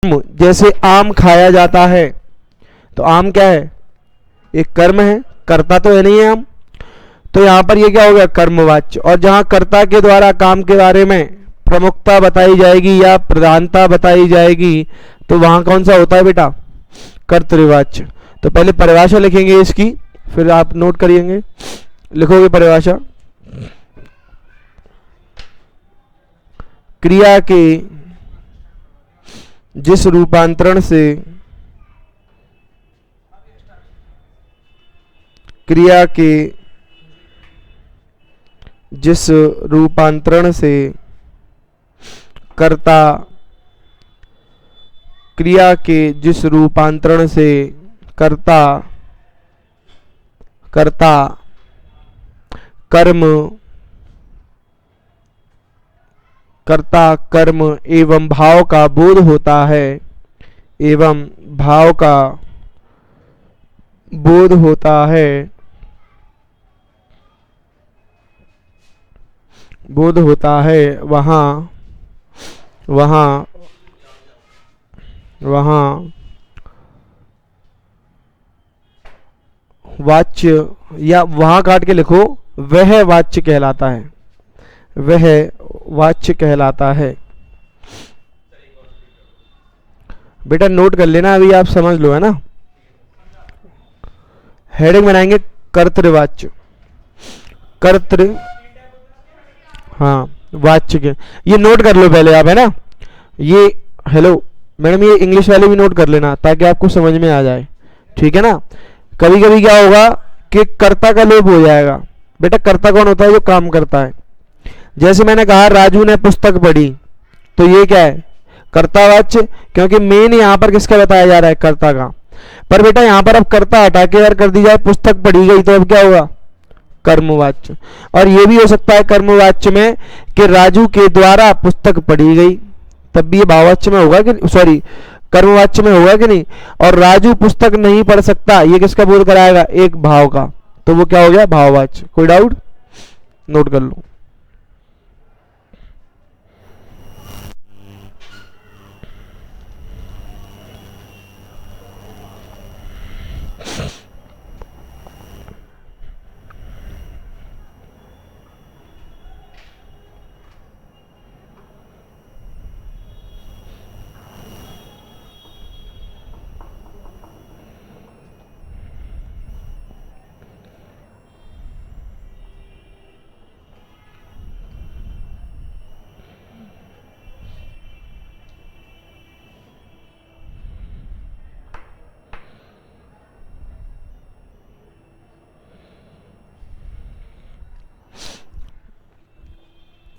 जैसे आम खाया जाता है, तो आम क्या है? एक कर्म है, कर्ता तो है नहीं है आम। तो यहां पर ये क्या हो गया? कर्मवाच्य। और जहां कर्ता के द्वारा काम के बारे में प्रमुखता बताई जाएगी या प्रधानता बताई जाएगी, तो वहां कौन सा होता है बेटा? कर्तृवाच्य। तो पहले परिभाषा लिखेंगे इसकी, फिर आप नोट करिएंगे। लिखोगे परिभाषा, क्रिया के जिस रूपांतरण से क्रिया के जिस रूपांतरण से कर्ता क्रिया के जिस रूपांतरण से कर्ता कर्ता कर्म कर्ता कर्म एवं भाव का बोध होता है, एवं भाव का बोध होता है, बोध होता है, वहाँ वहाँ वहाँ वाच्य, या वहाँ काट के लिखो, वह वाच्य कहलाता है, वह वाच्य कहलाता है। बेटा नोट कर लेना, अभी आप समझ लो, है ना। हेडिंग बनाएंगे कर्तृवाच्य, कर्तृ, हाँ वाच्य के, ये नोट कर लो पहले आप, है ना। ये हेलो मैडम, ये इंग्लिश वाले भी नोट कर लेना ताकि आपको समझ में आ जाए, ठीक है ना। कभी कभी क्या होगा कि कर्ता का लोप हो जाएगा। बेटा कर्ता कौन होता है? जो काम करता है। जैसे मैंने कहा राजू ने पुस्तक पढ़ी, तो ये क्या है? कर्तावाच्य, क्योंकि मेन यहां पर किसका बताया जा रहा है? कर्ता का। पर बेटा यहां पर अब कर्ता हटा के अगर कर दी जाए पुस्तक पढ़ी गई, तो अब क्या होगा? कर्मवाच्य। और ये भी हो सकता है कर्मवाच्य में कि राजू के द्वारा पुस्तक पढ़ी गई, तब भी ये भाववाच्य में होगा कि, सॉरी कर्मवाच्य में होगा कि नहीं। और राजू पुस्तक नहीं पढ़ सकता, ये किसका बोध कराएगा? एक भाव का, तो वो क्या हो गया? भाववाच्य। कोई डाउट? नोट कर लो।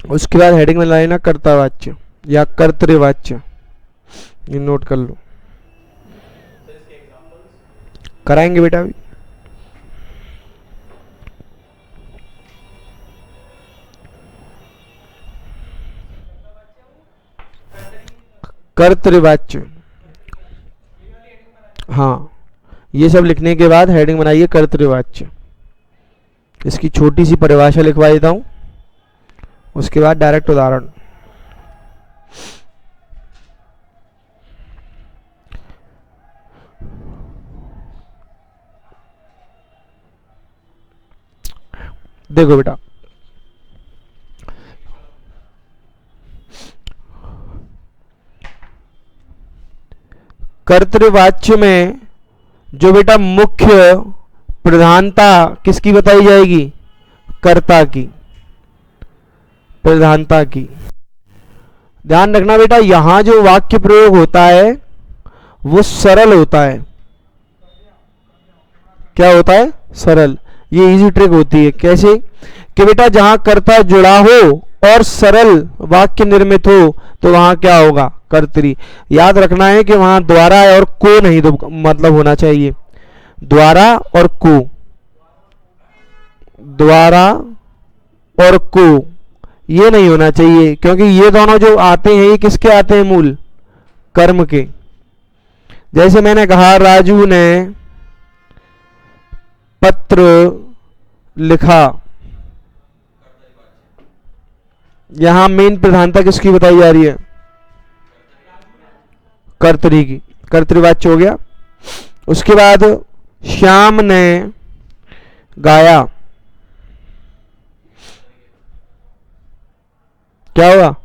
उसके बाद हेडिंग में लाना कर्तावाच्य या कर्तृवाच्य, ये नोट कर लो। कराएंगे बेटा अभी। कर्तृवाच्य, हाँ ये सब लिखने के बाद हेडिंग बनाइए कर्तृवाच्य। इसकी छोटी सी परिभाषा लिखवा देता हूं, उसके बाद डायरेक्ट उदाहरण। देखो बेटा, कर्तृवाच्य में जो बेटा मुख्य प्रधानता किसकी बताई जाएगी? कर्ता की, प्रधानता की। ध्यान रखना बेटा, यहां जो वाक्य प्रयोग होता है वो सरल होता है। क्या होता है? सरल। ये इजी ट्रिक होती है। कैसे? कि बेटा जहां कर्ता जुड़ा हो और सरल वाक्य निर्मित हो, तो वहां क्या होगा? कर्तरी। याद रखना है कि वहां द्वारा और को नहीं, तो मतलब होना चाहिए द्वारा और को, द्वारा और को, ये नहीं होना चाहिए, क्योंकि ये दोनों जो आते हैं ये किसके आते हैं? मूल कर्म के। जैसे मैंने कहा राजू ने पत्र लिखा, यहां मेन प्रधानता किसकी बताई जा रही है? कर्तरी की, कर्तृवाच्य हो गया। उसके बाद श्याम ने गाया, क्या हुआ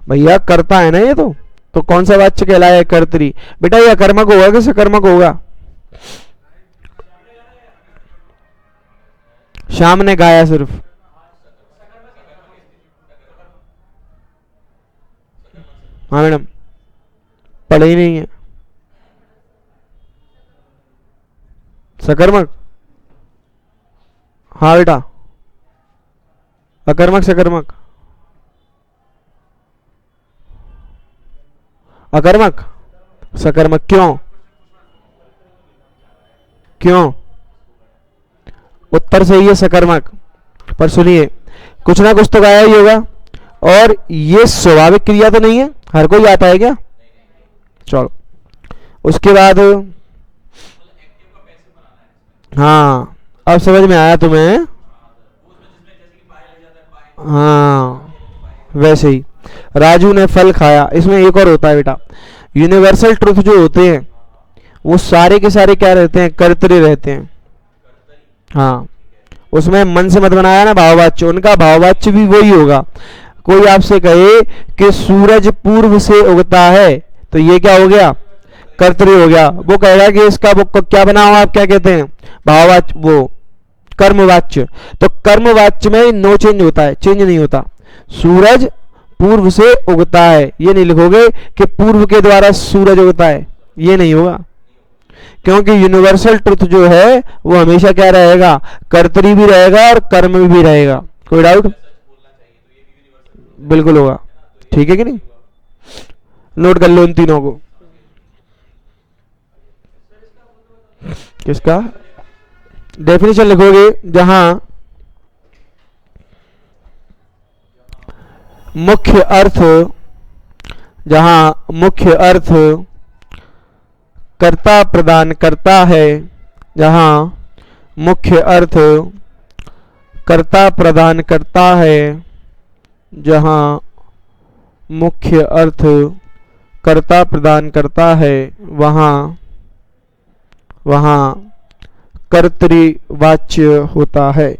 भैया, कर्ता है ना ये तो कौन सा वाच्य कहलाया? कर्तरी। बेटा ये अकर्मक होगा कि सकर्मक होगा? श्याम ने गाया सिर्फ, हाँ मैडम, पढ़े ही नहीं है। सकर्मक, हाँ बेटा, अकर्मक सकर्मक, अकर्मक सकर्मक, क्यों क्यों? उत्तर सही है सकर्मक। पर सुनिए, कुछ ना कुछ तो गाया ही होगा, और ये स्वाभाविक क्रिया तो नहीं है, हर कोई आता है क्या? चलो उसके बाद, हाँ अब समझ में आया तुम्हें? हाँ वैसे ही राजू ने फल खाया, इसमें एक और होता है बेटा, यूनिवर्सल ट्रुथ जो होते हैं वो सारे के सारे क्या रहते हैं? कर्तरी रहते हैं। हाँ उसमें मन से मत बनाया ना भाववाच्य, उनका भाववाच्य भी वही होगा। कोई आपसे कहे कि सूरज पूर्व से उगता है, तो ये क्या हो गया? कर्तरी हो गया। वो कहेगा कि इसका वो क्या बनाओ, आप क्या कहते हैं? भाववाच्य, वो कर्मवाच्य। तो कर्मवाच्य में नो चेंज होता है, चेंज नहीं होता। सूरज पूर्व से उगता है, ये नहीं लिखोगे कि पूर्व के द्वारा सूरज उगता है, ये नहीं होगा, क्योंकि यूनिवर्सल ट्रुथ जो है वो हमेशा क्या रहेगा? कर्तरी भी रहेगा और कर्म भी रहेगा। कोई डाउट? बिल्कुल होगा, ठीक है कि नहीं? नोट कर लो इन तीनों को। किसका डेफिनेशन लिखोगे? जहां मुख्य अर्थ, जहां मुख्य अर्थ कर्ता प्रदान करता है, जहां मुख्य अर्थ कर्ता प्रदान करता है, जहां मुख्य अर्थ कर्ता प्रदान करता है, वहां कर्तृवाच्य होता है,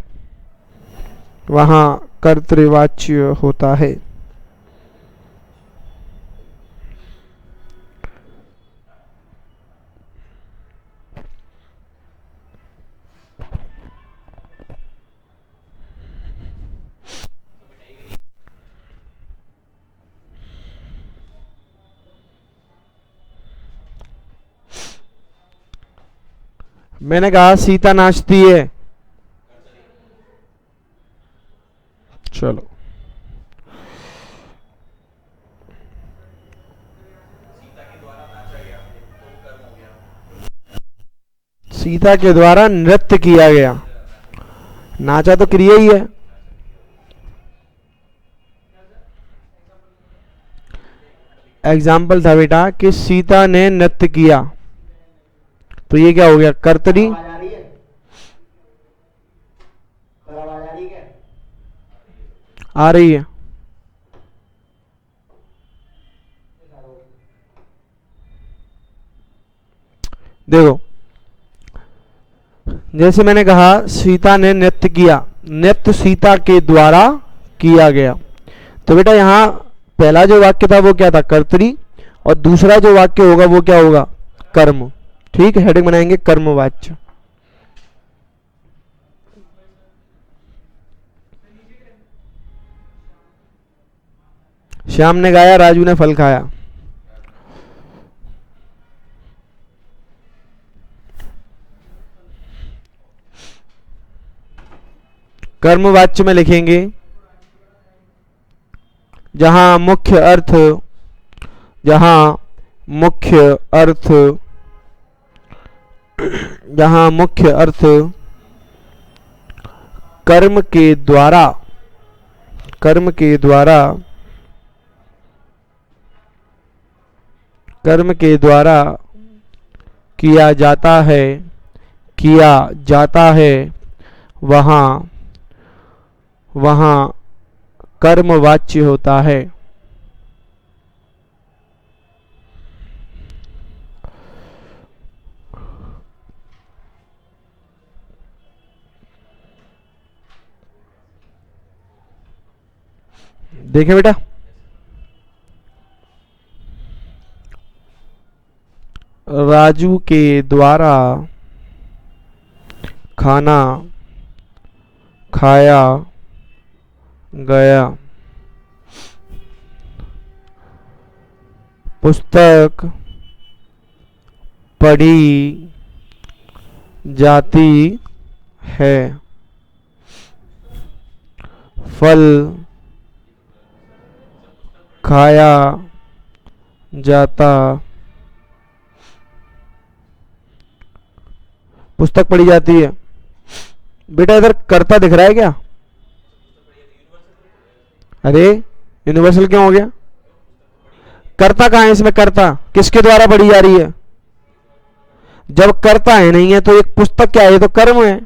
वहां कर्तृवाच्य होता है। मैंने कहा सीता नाचती है, चलो सीता के द्वारा नृत्य किया गया, नाचा तो क्रिया ही है। एग्जाम्पल था बेटा कि सीता ने नृत्य किया, तो ये क्या हो गया? कर्तरी। आ रही है, देखो जैसे मैंने कहा सीता ने नृत्य किया, नृत्य सीता के द्वारा किया गया, तो बेटा यहां पहला जो वाक्य था वो क्या था? कर्तरी, और दूसरा जो वाक्य होगा वो क्या होगा? कर्म। ठीक है, हेडिंग बनाएंगे कर्मवाच्य। श्याम ने गाया, राजू ने फल खाया। कर्मवाच्य में लिखेंगे जहां मुख्य अर्थ, जहां मुख्य अर्थ, जहां मुख्य अर्थ कर्म के द्वारा, कर्म के द्वारा, कर्म के द्वारा किया जाता है, किया जाता है, वहां वहां कर्मवाच्य होता है। देखें बेटा, राजू के द्वारा खाना खाया गया, पुस्तक पढ़ी जाती है, फल खाया जाता, पुस्तक पढ़ी जाती है। बेटा इधर कर्ता दिख रहा है क्या? अरे यूनिवर्सल क्यों हो गया? कर्ता कहाँ है इसमें? कर्ता किसके द्वारा पढ़ी जा रही है? जब कर्ता है नहीं है तो एक पुस्तक क्या है? तो कर्म है,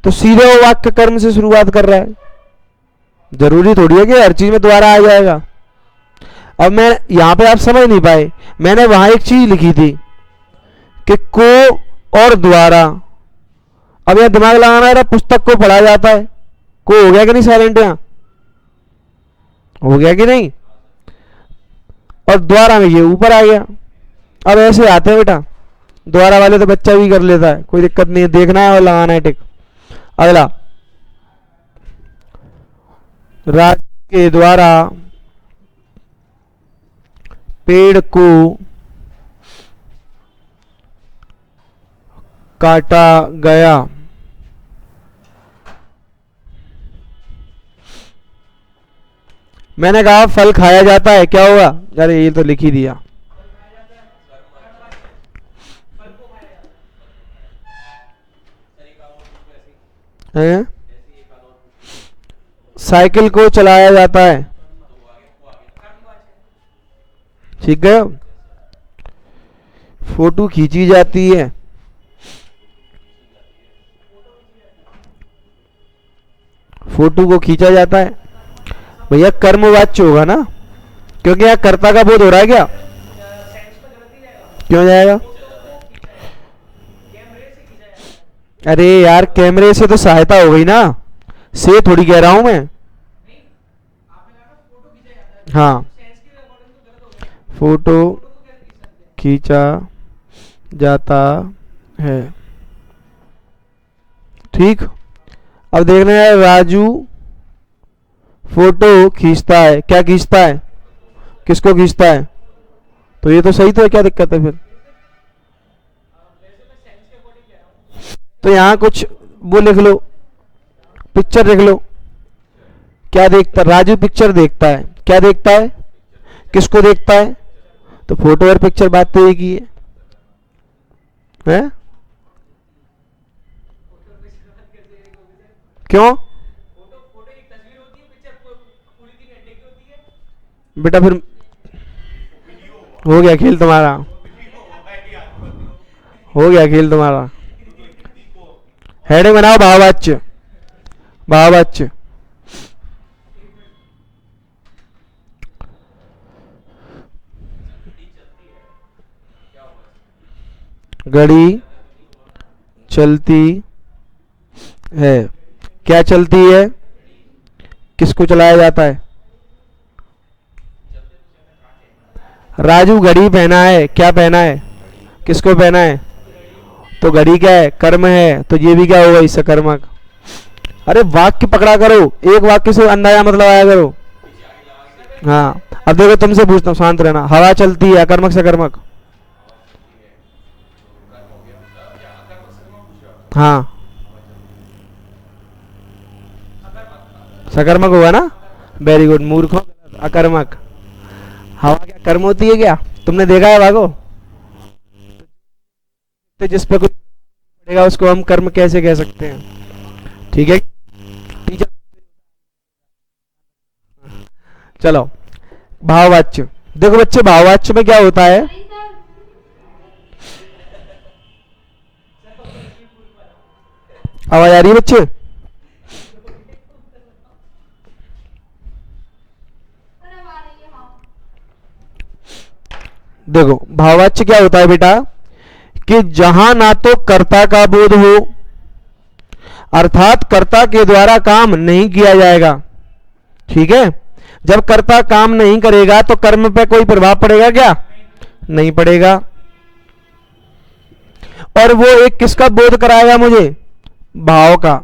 तो सीधे वो वाक्य कर्म से शुरुआत कर रहा है। जरूरी थोड़ी है कि हर चीज में द्वारा आ जाएगा। अब मैं यहां पे आप समझ नहीं पाए, मैंने वहां एक चीज लिखी थी कि को और द्वारा। अब यहां दिमाग लगाना है, पुस्तक को पढ़ा जाता है, को हो गया कि नहीं साइलेंट? यहां हो गया कि नहीं? और द्वारा में ये ऊपर आ गया। अब ऐसे आते हैं बेटा, द्वारा वाले तो बच्चा भी कर लेता है, कोई दिक्कत नहीं है, देखना है और लगाना है टिक। अगला, राज के द्वारा पेड़ को काटा गया, मैंने कहा फल खाया जाता है, क्या होगा? अरे ये तो लिख ही दिया। है? साइकिल को चलाया जाता है, ठीक है। फोटो खींची जाती है, फोटो को खींचा जाता है। भैया कर्मवाच्य होगा ना, क्योंकि यहाँ कर्ता का बोध हो रहा है क्या? क्यों जाएगा? अरे यार कैमरे से तो सहायता हो गई ना, से थोड़ी कह रहा हूं मैं। हाँ, फोटो खींचा जाता है, ठीक। अब देखना है, राजू फोटो खींचता है, क्या खींचता है? किसको खींचता है? तो ये तो सही तो है, क्या दिक्कत है फिर? तो यहां कुछ वो लिख लो, पिक्चर लिख लो। क्या देखता? राजू पिक्चर देखता है, क्या देखता है? किसको देखता है? तो फोटो और पिक्चर बात तो एक ही है? क्यों बेटा? फिर हो गया खेल तुम्हारा, हो गया खेल तुम्हारा। हेडिंग बनाओ, भाववाच्य, भाववाच्य। घड़ी चलती है, क्या चलती है? किसको चलाया जाता है? राजू घड़ी पहना है, क्या पहना है? किसको पहना है? तो घड़ी क्या है? कर्म है, तो ये भी क्या होगा? इससे कर्मक। अरे वाक्य पकड़ा करो, एक वाक्य से अंदाजा मतलब आया करो। हाँ, अब देखो तुमसे पूछता हूँ, शांत रहना। हवा चलती है, अकर्मक सकर्मक? हाँ, सकर्मक होगा ना? वेरी गुड मूर्खों, अकर्मक। हवा क्या कर्म होती है क्या? तुमने देखा है भागो? तो जिस पे कुछ पड़ेगा उसको हम कर्म कैसे कह सकते हैं? ठीक है टीचर। चलो, भाववाच्य देखो बच्चे, भाववाच्य में क्या होता है? आवाज आ रही है बच्चे? देखो भाववाच्य क्या होता है बेटा, कि जहां ना तो कर्ता का बोध हो, अर्थात कर्ता के द्वारा काम नहीं किया जाएगा, ठीक है, जब कर्ता काम नहीं करेगा तो कर्म पे कोई प्रभाव पड़ेगा क्या? नहीं पड़ेगा। और वो एक किसका बोध कराएगा मुझे? भाव का।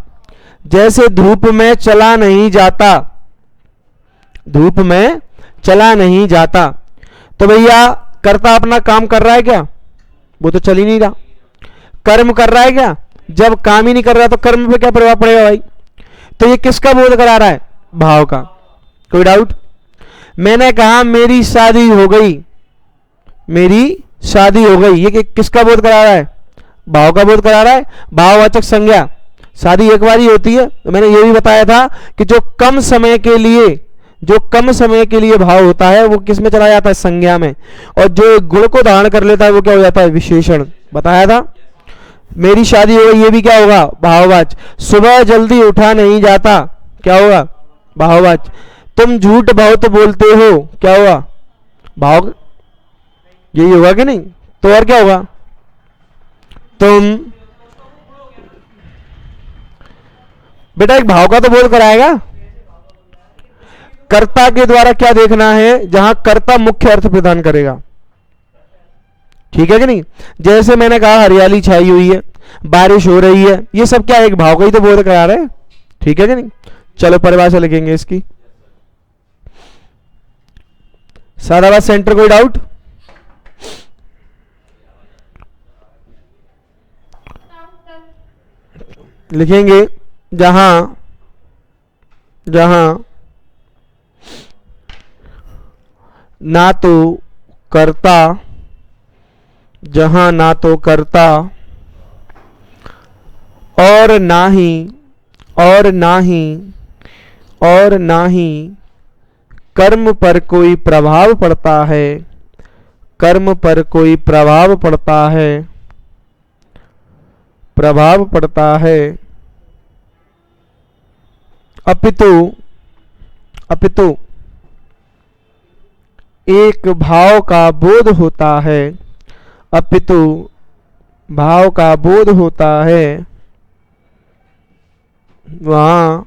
जैसे धूप में चला नहीं जाता, धूप में चला नहीं जाता, तो भैया कर्ता अपना काम कर रहा है क्या? वो तो चल ही नहीं रहा। कर्म कर रहा है क्या? जब काम ही नहीं कर रहा तो कर्म पे क्या प्रभाव पड़ेगा भाई? तो ये किसका बोध करा रहा है? भाव का। कोई डाउट? मैंने कहा मेरी शादी हो गई, मेरी शादी हो गई, ये किसका बोध करा रहा है? भाव का बोध करा रहा है। भाववाचक संज्ञा। शादी एक बार ही होती है, तो मैंने ये भी बताया था कि जो कम समय के लिए, जो कम समय के लिए भाव होता है वो किस में चला जाता है? संज्ञा में। और जो गुण को धारण कर लेता है वो क्या हो जाता है? विशेषण। बताया था। मेरी शादी हो गई, ये भी क्या होगा? भाववाच। सुबह जल्दी उठा नहीं जाता, क्या होगा? भाववाच। तुम झूठ बहुत बोलते हो, क्या होगा? भाव। यही होगा कि नहीं? तो और क्या होगा? तुम बेटा एक भाव का तो बोध कराएगा। कर्ता के द्वारा क्या देखना है? जहां कर्ता मुख्य अर्थ प्रदान करेगा। ठीक है कि नहीं? जैसे मैंने कहा हरियाली छाई हुई है, बारिश हो रही है, ये सब क्या एक भाव का ही तो बोध करा रहे हैं। ठीक है कि नहीं? चलो परिभाषा लिखेंगे इसकी। सादाबाद सेंटर। कोई डाउट? लिखेंगे जहां जहां ना तो कर्ता, जहां ना तो कर्ता और ना ही कर्म पर कोई प्रभाव पड़ता है, कर्म पर कोई प्रभाव पड़ता है, अपितु एक भाव का बोध होता है, अपितु भाव का बोध होता है, वहां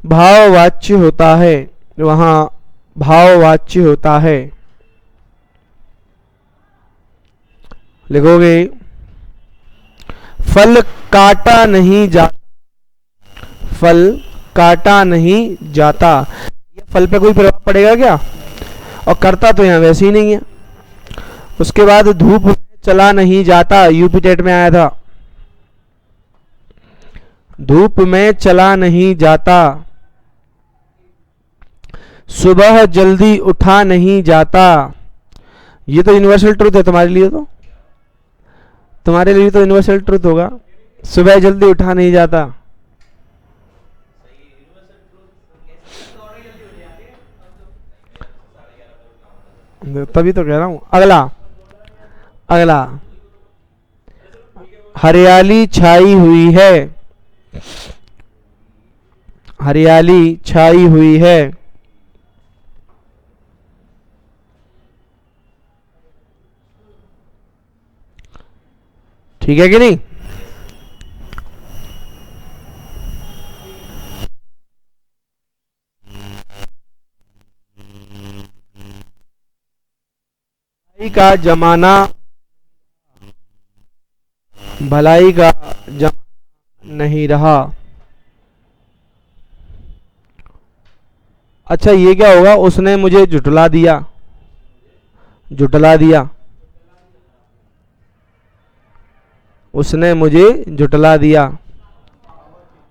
भाववाच्य होता है, वहां भाववाच्य होता है। लिखोगे फल काटा नहीं जाता, फल काटा नहीं जाता। ये फल पे कोई प्रभाव पड़ेगा क्या? और कर्ता तो यहां वैसे ही नहीं है। उसके बाद धूप में चला नहीं जाता, यूपी टेट में आया था। धूप में चला नहीं जाता, सुबह जल्दी उठा नहीं जाता। ये तो यूनिवर्सल ट्रूथ है तुम्हारे लिए, तो तुम्हारे लिए तो यूनिवर्सल ट्रूथ होगा। सुबह जल्दी उठा नहीं जाता। तभी तो कह रहा हूं। अगला अगला हरियाली छाई हुई है, हरियाली छाई हुई है। ठीक है कि नहीं? भलाई का जमाना, भलाई का जमाना नहीं रहा। अच्छा ये क्या होगा? उसने मुझे झुठला दिया, झुठला दिया, उसने मुझे झुठला दिया।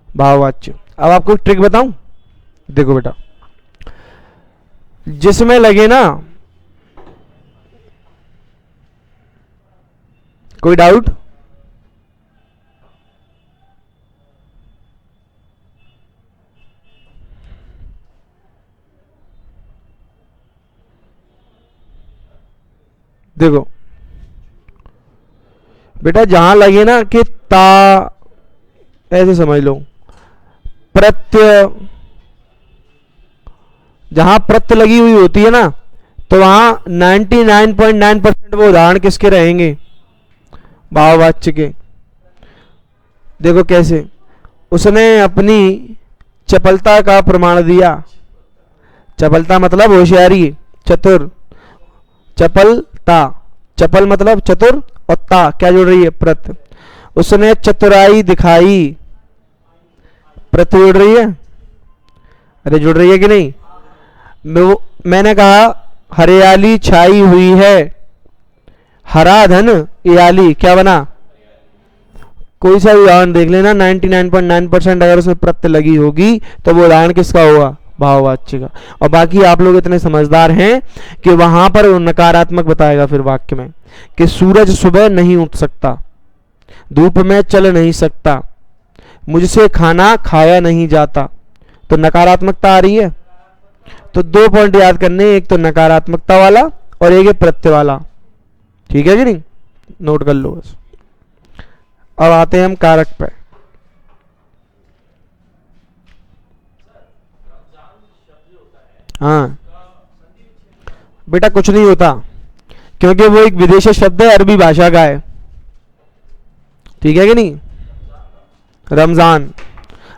भाववाच्य। अब आपको एक ट्रिक बताऊं। देखो बेटा, जिसमें लगे ना, कोई डाउट? देखो बेटा, जहां लगे ना कि ता, ऐसे समझ लो, प्रत्यय, जहां प्रत्यय लगी हुई होती है ना, तो वहां 99.9% वो उदाहरण किसके रहेंगे? भाववाच्य के। देखो कैसे, उसने अपनी चपलता का प्रमाण दिया। चपलता मतलब होशियारी, चतुर, चपलता, चपल मतलब चतुर, और ता क्या जुड़ रही है, प्रत। उसने चतुराई दिखाई, प्रत जुड़ रही है, अरे जुड़ रही है कि नहीं। मैंने कहा हरियाली छाई हुई है, हरा धन याली क्या बना। कोई सा भी उदाहरण देख लेना, 99.9% अगर उसमें प्रत्यय लगी होगी तो वो उदाहरण किसका होगा, भाववाच्य का। और बाकी आप लोग इतने समझदार हैं कि वहां पर नकारात्मक बताएगा फिर वाक्य में कि सूरज सुबह नहीं उठ सकता, धूप में चल नहीं सकता, मुझसे खाना खाया नहीं जाता, तो नकारात्मकता आ रही है। तो 2 पॉइंट याद करने, एक तो नकारात्मकता वाला और एक है प्रत्यय वाला, ठीक है कि नहीं, नोट कर लो बस। अब आते हैं हम कारक पे। हाँ बेटा कुछ नहीं होता, क्योंकि वो एक विदेशी शब्द है, अरबी भाषा का है, ठीक है कि नहीं। रमजान,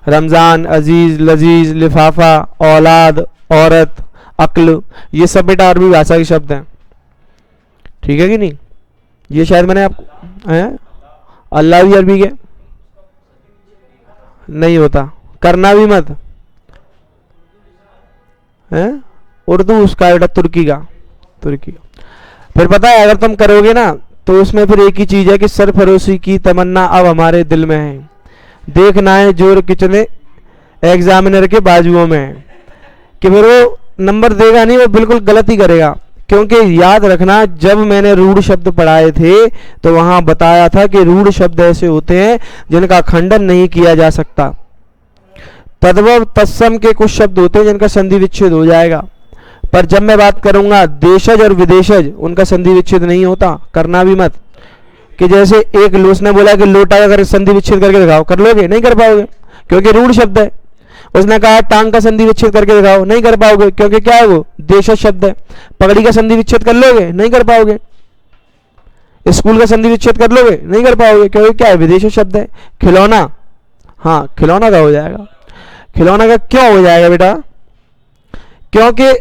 रमजान, अजीज, लजीज, लिफाफा, औलाद, औरत, अक्ल, ये सब बेटा अरबी भाषा के शब्द हैं, ठीक है कि नहीं। ये शायद मैंने आपको हैं, अल्लाह भी अरबी के नहीं होता, करना भी मत है, उर्दू उसका बेटा तुर्की का, तुर्की का। फिर पता है अगर तुम करोगे ना तो उसमें फिर एक ही चीज है कि सरफरोशी की तमन्ना अब हमारे दिल में है, देखना है जोर कितने एग्जामिनर के बाजुओं में है, कि फिर वो नंबर देगा नहीं, वो बिल्कुल गलत ही करेगा। क्योंकि याद रखना जब मैंने रूढ़ शब्द पढ़ाए थे तो वहां बताया था कि रूढ़ शब्द ऐसे होते हैं जिनका खंडन नहीं किया जा सकता। तद्भव तत्सम के कुछ शब्द होते हैं जिनका संधि विच्छेद हो जाएगा, पर जब मैं बात करूंगा देशज और विदेशज, उनका संधि विच्छेद नहीं होता, करना भी मत। कि जैसे एक उसने बोला कि लोटा अगर संधि विच्छेद करके दिखाओ, कर लोगे, नहीं कर पाओगे क्योंकि रूढ़ शब्द है। उसने कहा टांग का संधि विच्छेद करके दिखाओ, नहीं कर पाओगे क्योंकि क्या है वो देशज शब्द है। पगड़ी का संधि विच्छेद कर लोगे, नहीं कर पाओगे। स्कूल का संधि विच्छेद कर लोगे, नहीं कर पाओगे क्योंकि क्या है, विदेशी शब्द है। खिलौना, हाँ खिलौना का हो जाएगा। खिलौना का क्यों हो जाएगा बेटा, क्योंकि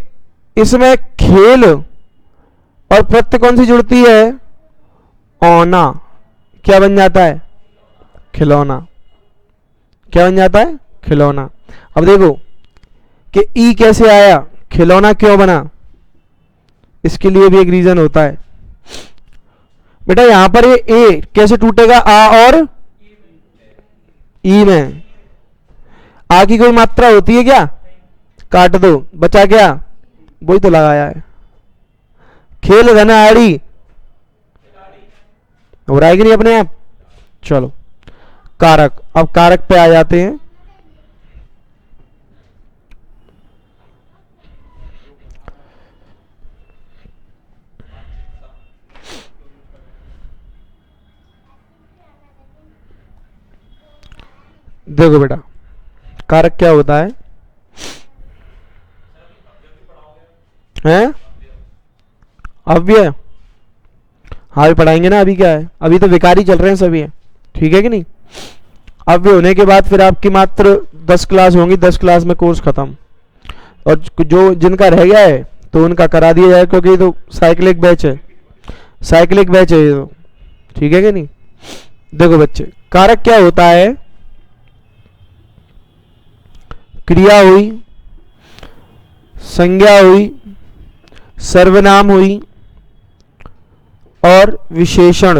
इसमें खेल और प्रत्यय कौन सी जुड़ती है, औना, क्या बन जाता है, खिलौना, क्या बन जाता है, खिलौना। अब देखो कि ई कैसे आया, खिलौना क्यों बना, इसके लिए भी एक रीजन होता है बेटा। यहां पर ये ए कैसे टूटेगा, आ और ई में। आ की कोई मात्रा होती है क्या, काट दो, बचा क्या, वही तो लगाया है। खेल धन आड़ी हो रहा है कि नहीं अपने आप। चलो कारक, अब कारक पे आ जाते हैं। देखो बेटा कारक क्या होता है, हैं अव्यय, हाँ भी पढ़ाएंगे ना। अभी क्या है, अभी तो विकारी चल रहे हैं सभी, ठीक है कि नहीं। अव्यय होने के बाद फिर आपकी मात्र 10 क्लास होंगी, 10 क्लास में कोर्स खत्म। और जो जिनका रह गया है तो उनका करा दिया जाए, क्योंकि तो साइक्लिक बैच है, साइक्लिक बैच है ये तो, ठीक है कि नहीं। देखो बच्चे कारक क्या होता है, क्रिया हुई, संज्ञा हुई, सर्वनाम हुई और विशेषण।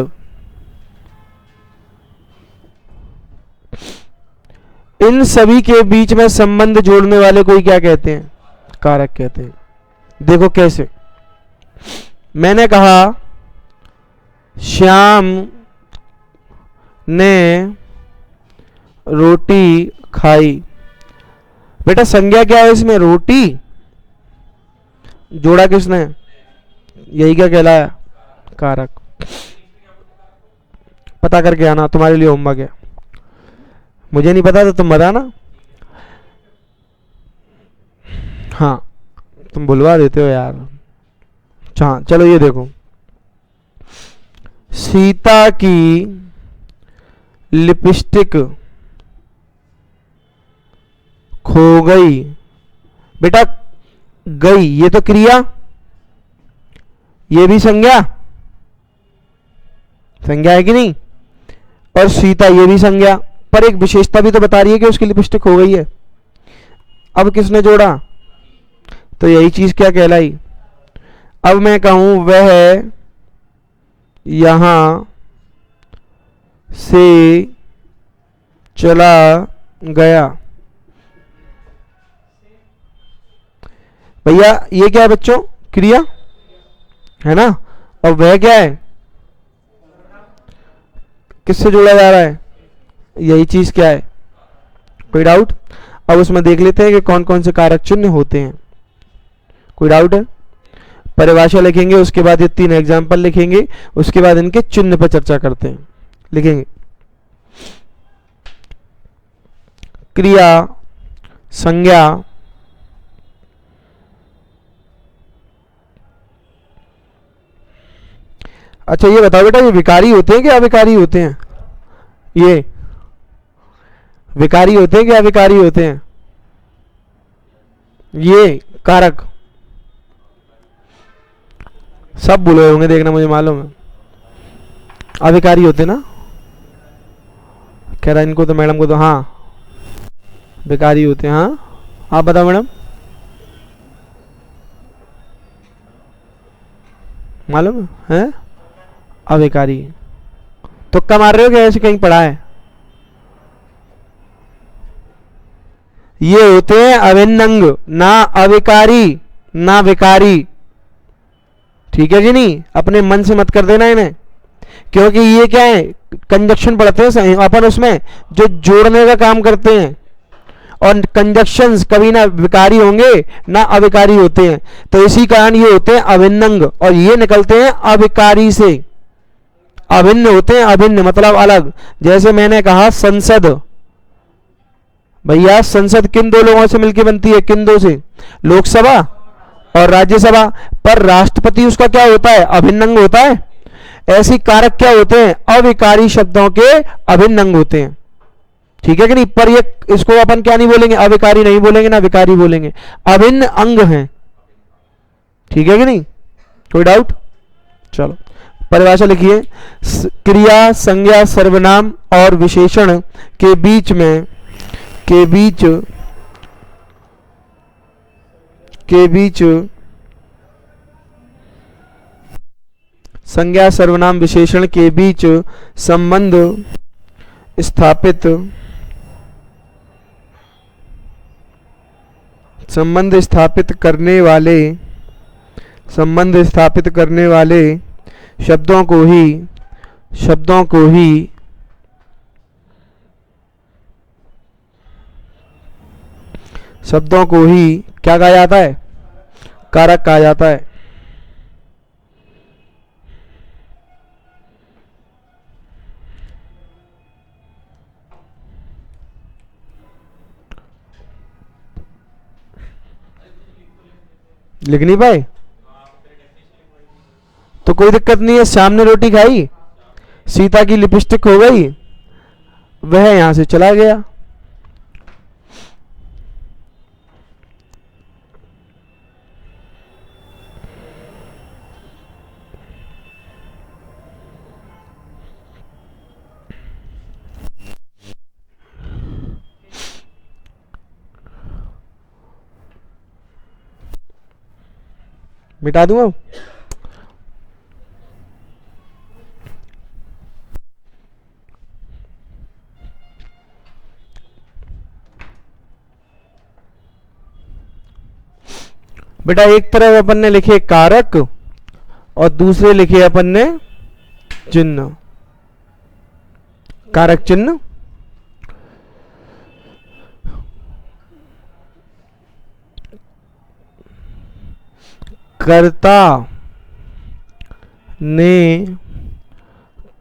इन सभी के बीच में संबंध जोड़ने वाले कोई क्या कहते हैं, कारक कहते हैं। देखो कैसे, मैंने कहा श्याम ने रोटी खाई, बेटा संज्ञा क्या है इसमें, रोटी, जोड़ा किसने, यही क्या कहलाया, कारक। पता करके आना, तुम्हारे लिए होमवर्क है, मुझे नहीं पता तो तुम बताना। हाँ तुम बुलवा देते हो यार। हाँ चलो ये देखो, सीता की लिपस्टिक खो गई। बेटा गई ये तो क्रिया, ये भी संज्ञा, संज्ञा है कि नहीं, और सीता ये भी संज्ञा, पर एक विशेषता भी तो बता रही है कि उसकी लिपस्टिक हो गई है। अब किसने जोड़ा, तो यही चीज क्या कहलाई। अब मैं कहूं वह यहां से चला गया। भैया ये क्या है बच्चों, क्रिया है ना, और वह क्या है, किससे जोड़ा जा रहा है, यही चीज क्या है, कोई डाउट। अब उसमें देख लेते हैं कि कौन कौन से कारक चिन्ह होते हैं, कोई डाउट है। परिभाषा लिखेंगे, उसके बाद ये 3 एग्जाम्पल लिखेंगे, उसके बाद इनके चिन्ह पर चर्चा करते हैं। लिखेंगे क्रिया, संज्ञा, अच्छा ये बताओ बेटा, ये विकारी होते हैं कि अविकारी होते हैं, ये विकारी होते हैं कि अविकारी होते हैं, ये कारक सब बोले होंगे, देखना मुझे मालूम है, अविकारी होते ना, कह रहा इनको तो मैडम को तो हाँ विकारी होते हैं। हाँ आप बताओ मैडम, मालूम है अविकारी, तुक्का मार रहे हो क्या, ऐसे कहीं पढ़ा है। ये होते हैं अभिन्न अंग, ना अविकारी ना विकारी, ठीक है कि नहीं, अपने मन से मत कर देना इन्हें, क्योंकि ये क्या है, कंजक्शन पढ़ते हैं अपन, उसमें जो जोड़ने का काम करते हैं, और कंजक्शंस कभी ना विकारी होंगे ना अविकारी होते हैं, तो इसी कारण ये होते हैं अभिन्न अंग, और ये निकलते हैं अविकारी से, अभिन्न होते हैं, अभिन्न मतलब अलग। जैसे मैंने कहा संसद, भैया संसद किन 2 लोगों से मिलकर बनती है, किन 2 से, लोकसभा और राज्यसभा, पर राष्ट्रपति उसका क्या होता है, अभिन्न अंग होता है। ऐसी कारक क्या होते हैं, अविकारी शब्दों के अभिन्न अंग होते हैं, ठीक है कि नहीं, पर ये इसको अपन क्या नहीं बोलेंगे, अविकारी नहीं बोलेंगे ना विकारी बोलेंगे, अभिन्न अंग हैं, ठीक है कि नहीं, कोई डाउट। चलो परिभाषा लिखिए, क्रिया, संज्ञा, सर्वनाम और विशेषण के बीच में संज्ञा, सर्वनाम, विशेषण के बीच संबंध स्थापित करने वाले शब्दों को ही क्या कहा जाता है, कारक कहा जाता है। लिख नहीं पाए तो कोई दिक्कत नहीं है, शाम ने रोटी खाई, सीता की लिपस्टिक हो गई, वह यहां से चला गया। मिटा दूंगा। बेटा एक तरफ अपन ने लिखे कारक और दूसरे लिखे अपन ने चिन्ह, कारक चिन्ह, कर्ता ने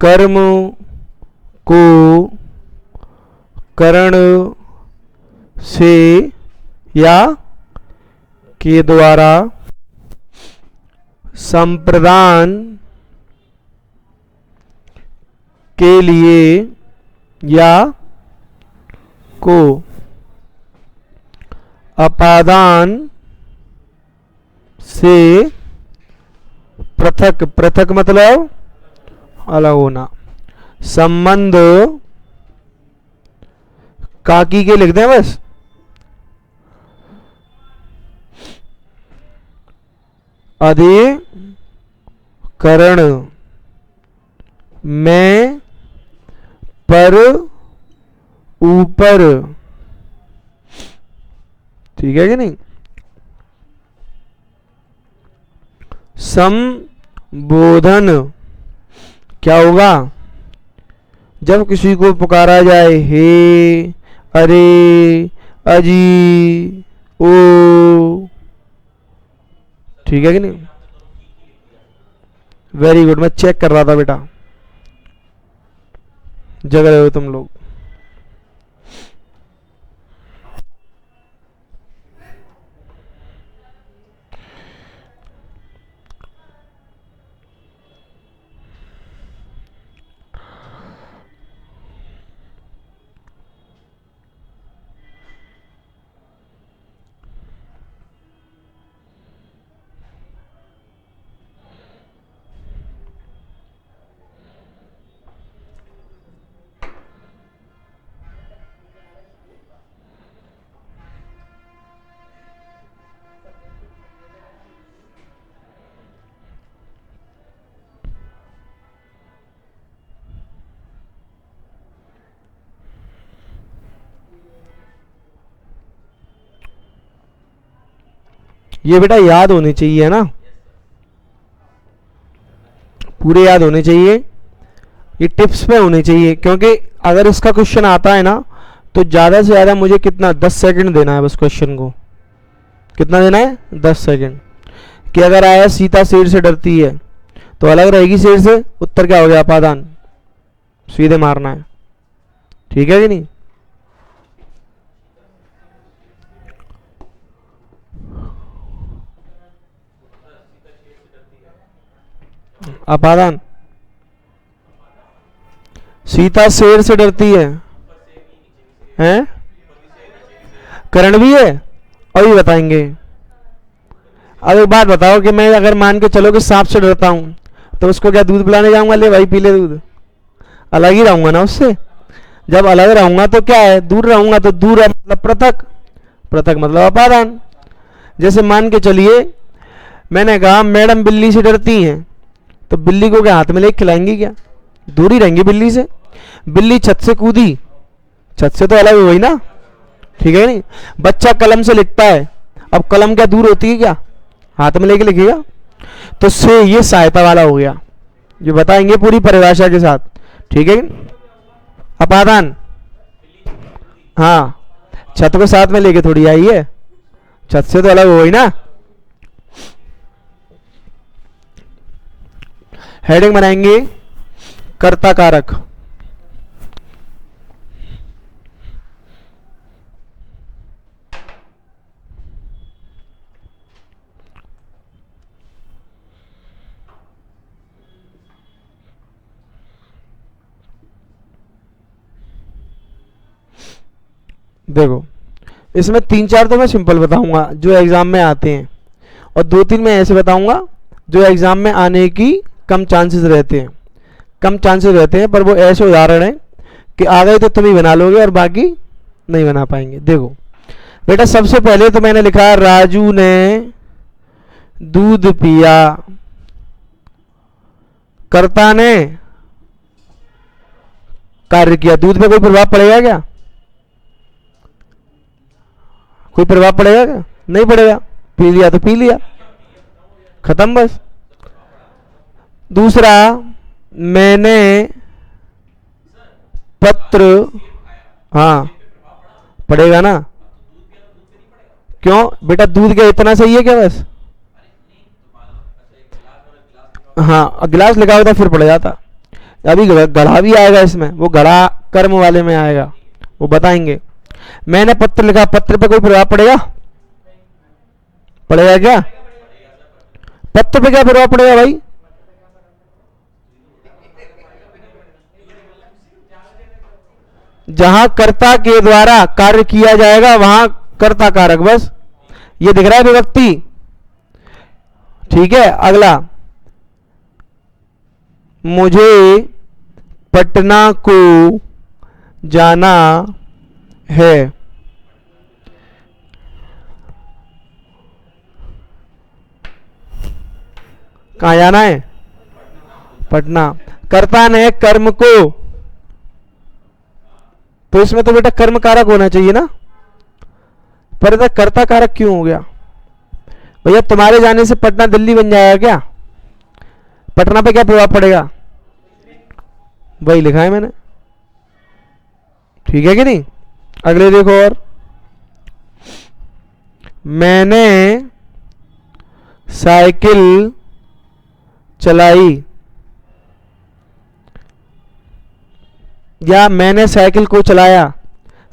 कर्म को करण से या के द्वारा संप्रदान के लिए या को अपादान से पृथक, पृथक मतलब अलग होना, संबंध काकी के लिखते हैं बस, अधिकरण में पर ऊपर, ठीक है कि नहीं। संबोधन क्या होगा, जब किसी को पुकारा जाए, हे, अरे, अजी, ओ, ठीक है कि नहीं। वेरी गुड, मैं चेक कर रहा था बेटा, जग रहे हो तुम लोग। ये बेटा याद होनी चाहिए है ना, पूरे याद होने चाहिए, ये टिप्स पे होने चाहिए, क्योंकि अगर इसका क्वेश्चन आता है ना तो ज़्यादा से ज़्यादा मुझे कितना 10 सेकंड देना है बस क्वेश्चन को, कितना देना है 10 सेकंड। कि अगर आया सीता शेर से डरती है तो अलग रहेगी शेर से, उत्तर क्या हो गया अपादान, सीधे मारना है, ठीक है कि नहीं। अपादान, सीता शेर से डरती है, हैं, करण भी है, अभी बताएंगे। अब एक बात बताओ कि मैं अगर मान के चलो कि सांप से डरता हूं तो उसको क्या दूध पिलाने जाऊंगा, ले भाई पी ले दूध, अलग ही रहूंगा ना उससे। जब अलग रहूंगा तो क्या है, दूर रहूंगा तो दूर है मतलब पृथक, पृथक मतलब अपादान। जैसे मान के चलिए मैंने कहा मैडम बिल्ली से डरती हैं, तो बिल्ली को क्या हाथ में लेके खिलाएंगी क्या, दूर ही रहेंगी बिल्ली से। बिल्ली छत से कूदी, छत से तो अलग हो गई ना, ठीक है नहीं। बच्चा कलम से लिखता है, अब कलम क्या दूर होती है क्या, हाथ में लेके लिखेगा। तो से ये सहायता वाला हो गया, ये बताएंगे पूरी परिभाषा के साथ, ठीक है। अपादान, हाँ, छत को साथ में लेके थोड़ी आई है, छत से तो अलग हो गई ना। हेडिंग बनाएंगे कर्ता कारक, देखो इसमें 3-4 तो मैं सिंपल बताऊंगा जो एग्जाम में आते हैं, और 2-3 मैं ऐसे बताऊंगा जो एग्जाम में आने की कम चांसेस रहते हैं, कम चांसेस रहते हैं, पर वो ऐसे उदाहरण हैं कि आ गए तो तुम ही बना लोगे और बाकी नहीं बना पाएंगे। देखो बेटा, सबसे पहले तो मैंने लिखा राजू ने दूध पिया, कर्ता ने कार्य किया, दूध पे कोई प्रभाव पड़ेगा क्या, कोई प्रभाव पड़ेगा क्या, नहीं पड़ेगा, पी लिया तो पी लिया, खत्म बस। दूसरा, मैंने पत्र, हाँ पड़ेगा ना, क्यों बेटा, दूध क्या इतना सही है क्या बस, हाँ गिलास लिखा होता फिर पड़ जाता। अभी गढ़ा भी आएगा इसमें, वो गढ़ा कर्म वाले में आएगा, वो बताएंगे। मैंने पत्र लिखा, पत्र पे कोई प्रभाव पड़ेगा, पड़ेगा क्या, पत्र पे क्या प्रभाव पड़ेगा भाई, जहां कर्ता के द्वारा कार्य किया जाएगा वहां कर्ता कारक, बस ये दिख रहा है विभक्ति। ठीक है, अगला, मुझे पटना को जाना है। कहाँ जाना है? पटना। कर्ता ने कर्म को, तो इसमें तो बेटा कर्म कारक होना चाहिए ना, पर इधर कर्ता कारक क्यों हो गया? भैया तुम्हारे जाने से पटना दिल्ली बन जाएगा क्या? पटना पे क्या प्रभाव पड़ेगा? वही लिखा है मैंने, ठीक है कि नहीं? अगले देखो, और मैंने साइकिल चलाई, या मैंने साइकिल को चलाया,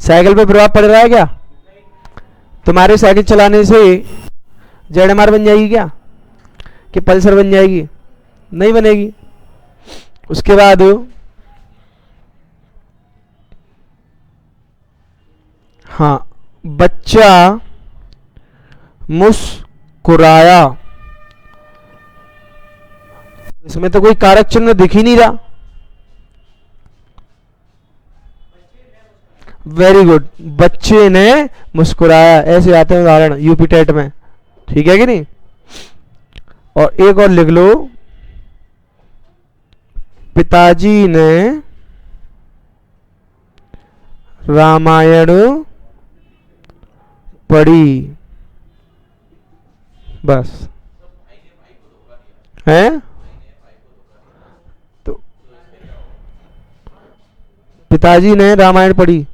साइकिल पे प्रभाव पड़ रहा है क्या? तुम्हारे साइकिल चलाने से जेडएमआर बन जाएगी क्या, कि पल्सर बन जाएगी? नहीं बनेगी। उसके बाद हाँ, बच्चा मुस्कुराया, इसमें तो कोई कारक चिन्ह दिख ही नहीं रहा। वेरी गुड, बच्चे ने मुस्कुराया, ऐसे आते हैं उदाहरण यूपी टेट में, ठीक है कि नहीं? और एक और लिख लो, पिताजी ने रामायण पढ़ी, बस है। तो पिताजी ने रामायण पढ़ी,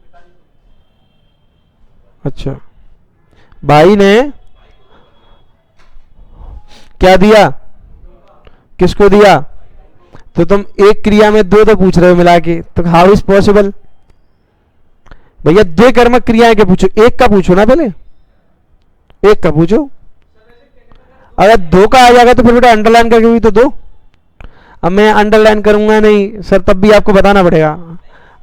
अच्छा, भाई ने क्या दिया, किसको दिया? तो तुम एक क्रिया में दो तो पूछ रहे हो मिला के, तो हाउ इज पॉसिबल? भैया दो कर्मक क्रियाएं के पूछो, एक का पूछो ना, पहले एक का पूछो। अगर दो का आ जाएगा तो फिर बेटा अंडरलाइन करके भी तो दो। अब मैं अंडरलाइन करूंगा नहीं सर, तब भी आपको बताना पड़ेगा।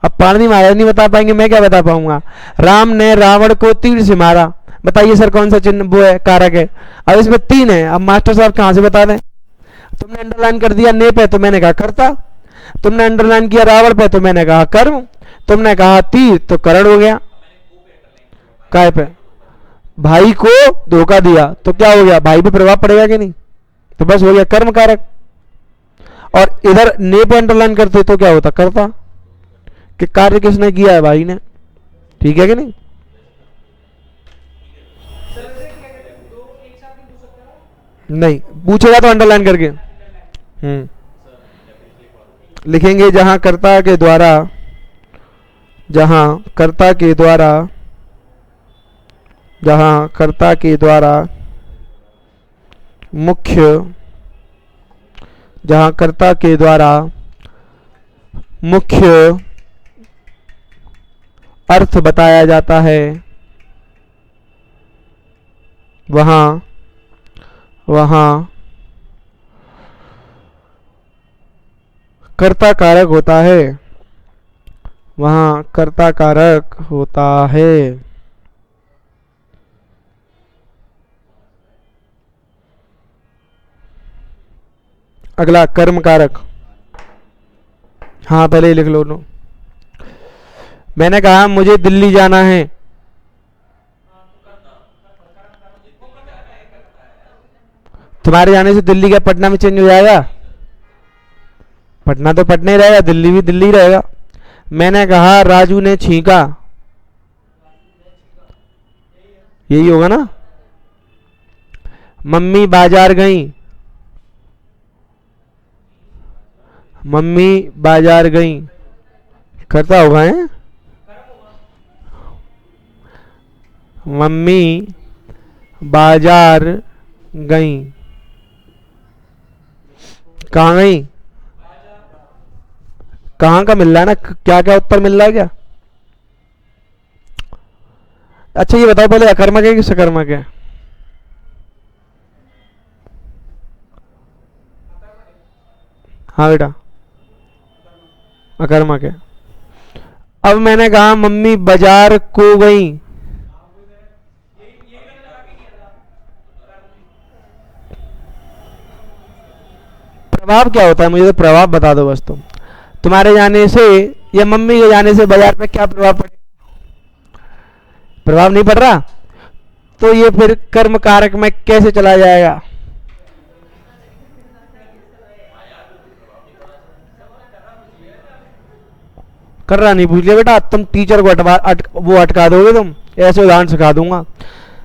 अब पारनी महाराज नहीं बता पाएंगे, मैं क्या बता पाऊंगा? राम ने रावण को तीर से मारा, बताइए सर कौन सा चिन्ह वो है, कारक है? अब इसमें तीन है, अब मास्टर साहब कहां से बता दें? तुमने अंडरलाइन कर दिया ने पे, तो मैंने कहा कर्ता। तुमने अंडरलाइन किया रावण पे, तो मैंने कहा कर्म। तुमने कहा तीर, तो करण हो गया। काय पे? भाई को धोखा दिया, तो क्या हो गया? भाई पे प्रभाव पड़ेगा कि नहीं? तो बस हो गया कर्म कारक। और इधर ने पे अंडरलाइन करते तो क्या होता? कर्ता, कि कार्य किसने किया है? भाई ने, ठीक है कि नहीं? नहीं पूछेगा तो अंडरलाइन करके लिखेंगे, जहां कर्ता के द्वारा, जहां कर्ता के द्वारा, जहां कर्ता के द्वारा मुख्य, जहां कर्ता के द्वारा मुख्य अर्थ बताया जाता है, वहां कर्ता कारक होता है, वहां कर्ता कारक होता है। अगला कर्म कारक, हाँ पहले ही लिख लो। मैंने कहा मुझे दिल्ली जाना है, तुम्हारे जाने से दिल्ली क्या पटना में चेंज हो जाएगा? पटना तो पटना ही रहेगा, दिल्ली भी दिल्ली रहेगा। मैंने कहा राजू ने छींका, यही होगा ना? मम्मी बाजार गई, मम्मी बाजार गई, करता होगा है? मम्मी बाजार गई, कहाँ गई? कहाँ का मिल रहा है ना, क्या क्या उत्तर मिल रहा है क्या? अच्छा ये बताओ पहले, अकर्मक है कि सकर्मक है? हाँ बेटा अकर्मक है। अब मैंने कहा मम्मी बाजार को गई, प्रभाव क्या होता है, मुझे तो प्रभाव बता दो बस तुम। तुम्हारे जाने से या मम्मी के जाने से बाजार पे क्या प्रभाव पड़ेगा? प्रभाव नहीं पड़ रहा, तो ये फिर कर्म कारक में कैसे चला जाएगा? कर रहा नहीं भूल गया बेटा, तुम टीचर को वो अटका दोगे तुम, ऐसे उदाहरण सिखा दूंगा।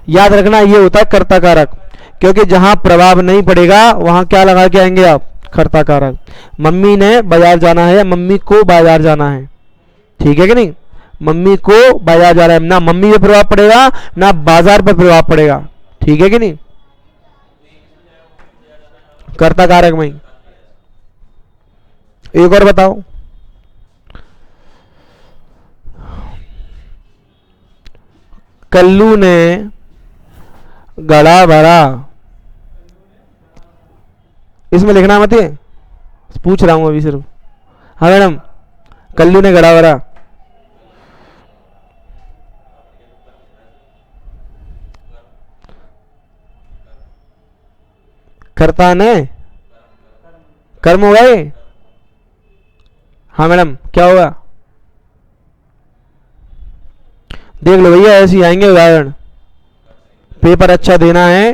याद रखना ये होता है कर्ता कारक, क्योंकि जहां प्रभाव नहीं पड़ेगा वहां क्या लगा के आएंगे आप? कर्ता कारक। मम्मी ने बाजार जाना है या मम्मी को बाजार जाना है, ठीक है कि नहीं? मम्मी को बाजार जाना है, ना मम्मी पे प्रभाव पड़ेगा ना बाजार पर प्रभाव पड़ेगा, ठीक है कि नहीं? कर्ता कारक में। एक और बताओ, कल्लू ने गड़ा भरा, इसमें लिखना मत है, पूछ रहा हूं अभी सिर्फ। हाँ मैडम, कल्लू ने गड़ा भरा, कर्ता ने कर्म होगा ये? हाँ मैडम क्या होगा? देख लो भैया, ऐसे ही आएंगे उदाहरण। पेपर अच्छा देना है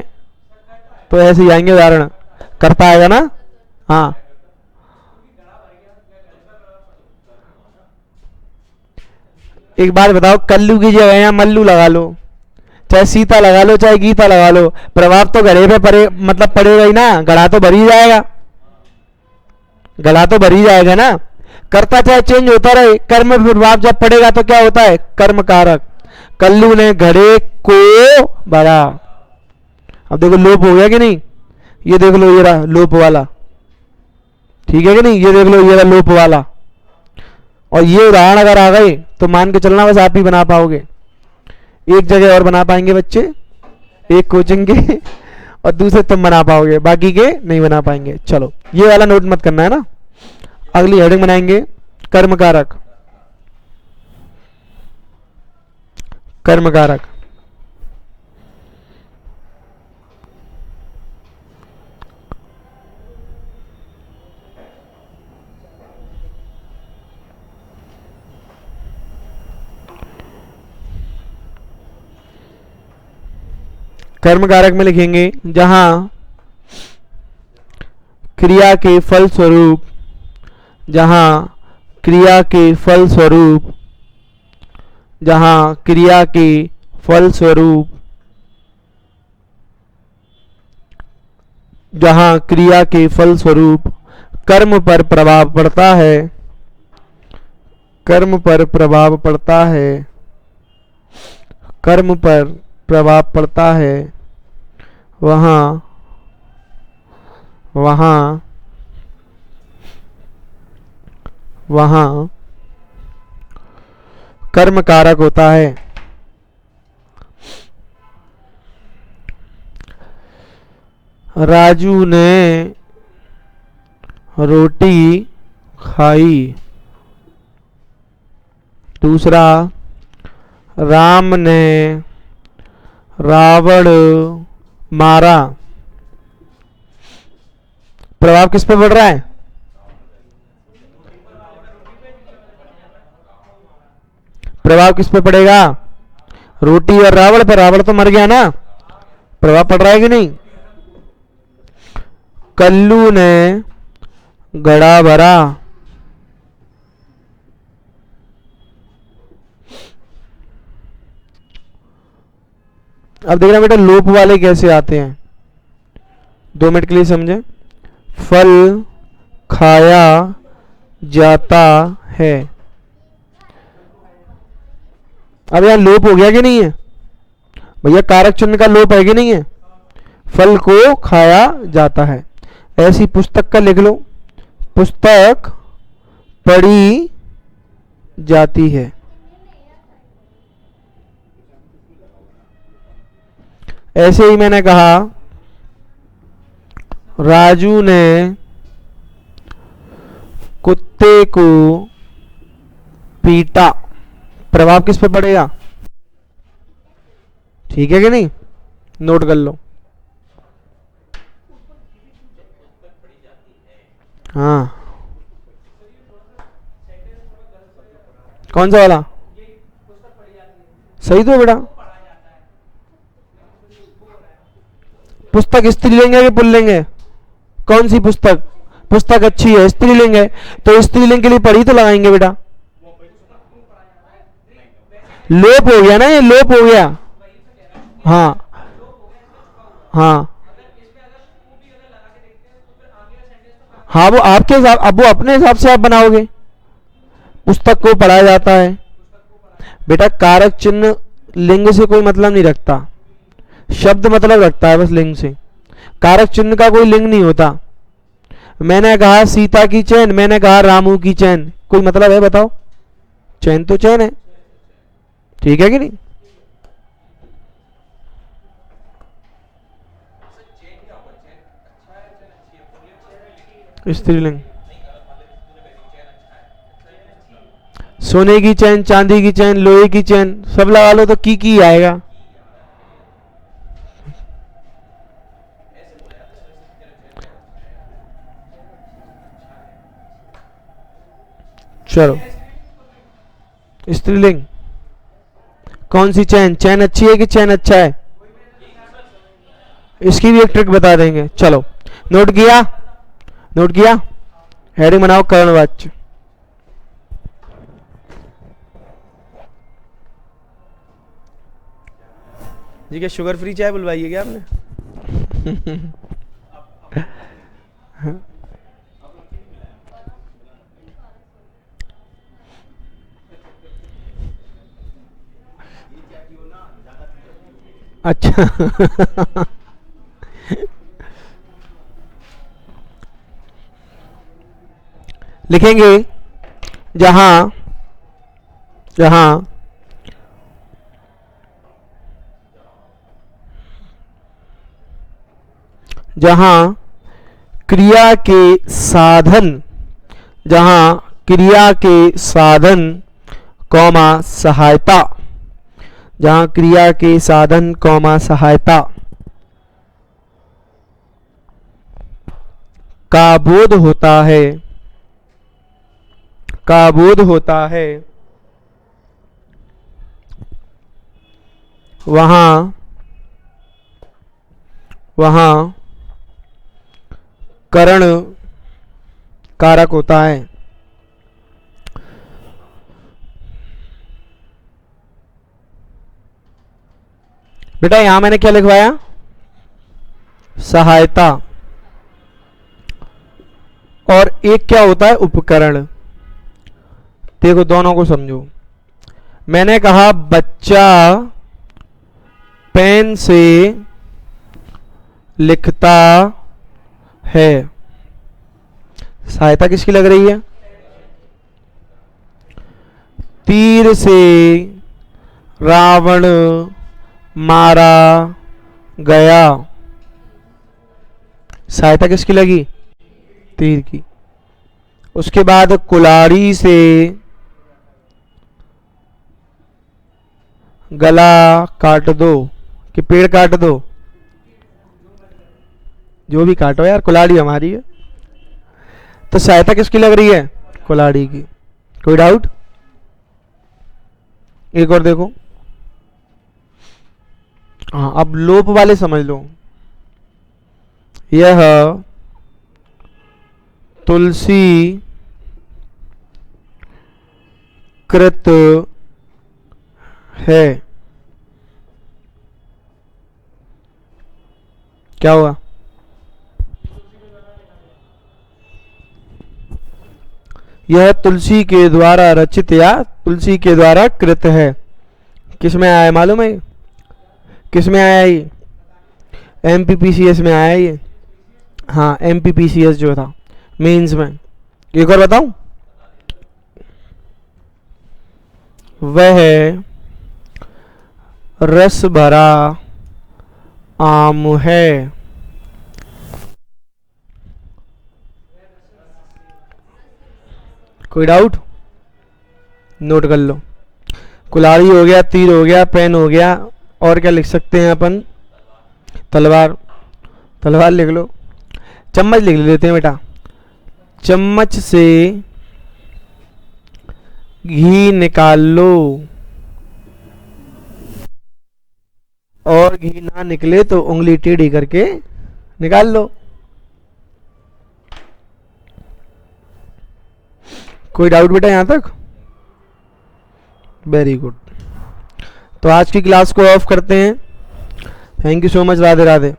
तो ऐसे ही आएंगे उदाहरण, करता आएगा ना। हाँ एक बात बताओ, कल्लू की जगह यहाँ मल्लू लगा लो, चाहे सीता लगा लो चाहे गीता लगा लो, प्रभाव तो घड़े पे पड़े, मतलब पड़ेगा ही ना, गड़ा तो भर ही जाएगा, गड़ा तो भर ही जाएगा ना। कर्ता चाहे चेंज होता रहे, कर्म पे प्रभाव जब पड़ेगा तो क्या होता है? कर्म कारक। कल्लू ने घड़े को भरा, अब देखो लोप हो गया कि नहीं? ये देख लो ये रहा लोप वाला, ठीक है कि नहीं? ये देख लो ये रहा लोप वाला। और ये उदाहरण अगर आ गए तो मान के चलना बस आप ही बना पाओगे, एक जगह और बना पाएंगे बच्चे, एक कोचिंग के और दूसरे तुम बना पाओगे, बाकी के नहीं बना पाएंगे। चलो ये वाला नोट मत करना है ना। अगली हेडिंग बनाएंगे कर्म कारक। कर्म कारक, कर्म कारक में लिखेंगे जहां क्रिया के फल स्वरूप, जहां क्रिया के फल स्वरूप, जहां क्रिया के फल स्वरूप, जहां क्रिया के फल स्वरूप कर्म पर प्रभाव पड़ता है, कर्म पर प्रभाव पड़ता है, कर्म पर प्रभाव पड़ता है, वहां वहां वहां कर्म कारक होता है। राजू ने रोटी खाई। दूसरा, राम ने रावण मारा। प्रभाव किस पे पड़ रहा है? प्रभाव किस पे पड़ेगा? रोटी और रावण पर। रावण तो मर गया ना, प्रभाव पड़ रहा है कि नहीं? कल्लू ने घड़ा भरा। अब देखना बेटा लोप वाले कैसे आते हैं, 2 मिनट के लिए समझे। फल खाया जाता है, अब यहां लोप हो गया कि नहीं है भैया? कारक चिन्ह का लोप है कि नहीं है? फल को खाया जाता है, ऐसी पुस्तक का लिख लो, पुस्तक पढ़ी जाती है। ऐसे ही मैंने कहा राजू ने कुत्ते को पीटा। प्रभाव किस पे पड़ेगा? ठीक है कि नहीं? नोट कर लो। हाँ, कौन सा वाला? सही तो बेटा, पुस्तक स्त्रीलिंग है कि पुल्लिंग है? कौन सी पुस्तक? पुस्तक अच्छी है, स्त्रीलिंग है, तो स्त्रीलिंग के लिए पढ़ी तो लगाएंगे बेटा। लोप हो गया ना, ये लोप हो गया। हाँ हाँ हाँ, वो आपके हिसाब, अब वो अपने हिसाब से आप बनाओगे। पुस्तक को पढ़ा जाता है बेटा, कारक चिन्ह लिंग से कोई मतलब नहीं रखता, शब्द मतलब रखता है बस लिंग से। कारक चिन्ह का कोई लिंग नहीं होता। मैंने कहा सीता की चैन, मैंने कहा रामू की चैन, कोई मतलब है बताओ? चैन तो चैन है, ठीक है कि नहीं? स्त्रीलिंग, सोने की चैन, चांदी की चैन, लोहे की चैन, सब लगा लो तो की आएगा। चलो, स्त्रीलिंग कौन सी चैन? चैन अच्छी है कि चैन अच्छा है? इसकी भी एक ट्रिक बता देंगे, चलो। नोट किया? नोट किया? हेडिंग बनाओ कर्णवाच्य। जी क्या शुगर फ्री चाय बुलवाई है क्या आपने? अच्छा। लिखेंगे जहां जहां जहां क्रिया के साधन, जहां क्रिया के साधन कौमा सहायता, जहां क्रिया के साधन कौमा सहायता का बोध होता है, का बोध होता है, वहां वहां करण कारक होता है। बेटा यहां मैंने क्या लिखवाया? सहायता, और एक क्या होता है? उपकरण। देखो दोनों को समझो। मैंने कहा बच्चा पेन से लिखता है, सहायता किसकी लग रही है? तीर से रावण मारा गया, सहायता किसकी लगी? तीर की। उसके बाद कुल्हाड़ी से गला काट दो, कि पेड़ काट दो, जो भी काटो यार, कुल्हाड़ी हमारी है। तो सहायता किसकी लग रही है? कुल्हाड़ी की। कोई डाउट? एक और देखो, हाँ अब लोप वाले समझ लो। यह तुलसी कृत है, क्या हुआ? यह तुलसी के द्वारा रचित या तुलसी के द्वारा कृत है। किस में आया है मालूम है? किस में आया ये? एमपीपीसीएस में आया ये। हाँ एमपीपीसीएस जो था मेंस में। एक और बताऊं, वह रस भरा आम है। कोई डाउट? नोट कर लो। कुल्हाड़ी हो गया, तीर हो गया, पेन हो गया, और क्या लिख सकते हैं अपन? तलवार, तलवार लिख लो। चम्मच लिख लेते हैं बेटा। चम्मच से घी निकाल लो और घी ना निकले तो उंगली टेढ़ी करके निकाल लो। कोई डाउट बेटा यहां तक? Very good. तो आज की क्लास को ऑफ करते हैं। Thank you so much. Radhe Radhe.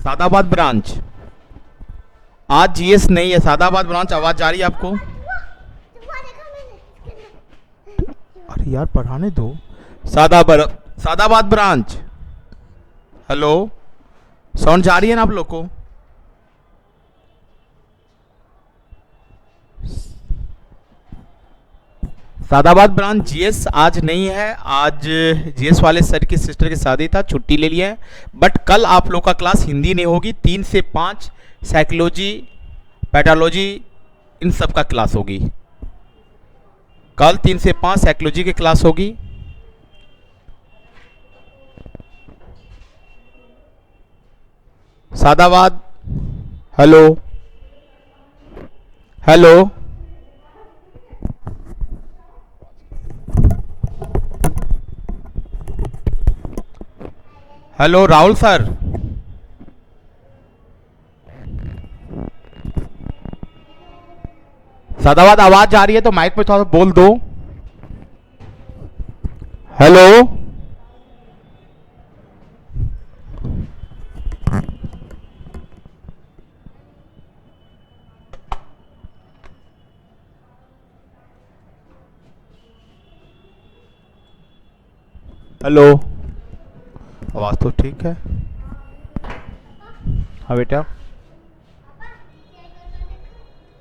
Sadabad branch आज जीएस नहीं है। सादाबाद ब्रांच आवाज जा रही है आपको? अरे यार पढ़ाने दो। सादाबाद ब्रांच, हेलो, साउंड जा रही है ना आप लोग को? सादाबाद ब्रांच जीएस आज नहीं है। आज जीएस वाले सर की सिस्टर की शादी था, छुट्टी ले लिया है। बट कल आप लोग का क्लास हिंदी नहीं होगी, 3 से 5 साइकोलॉजी, पैथोलॉजी, इन सब का क्लास होगी। कल 3 से 5 साइकोलॉजी की क्लास होगी। Sadabad, hello hello, hello Rahul sir, Sadabad आवाज आ रही है तो माइक पे थोड़ा सा बोल दो। हेलो, हेलो, आवाज तो ठीक है। हाँ बेटा।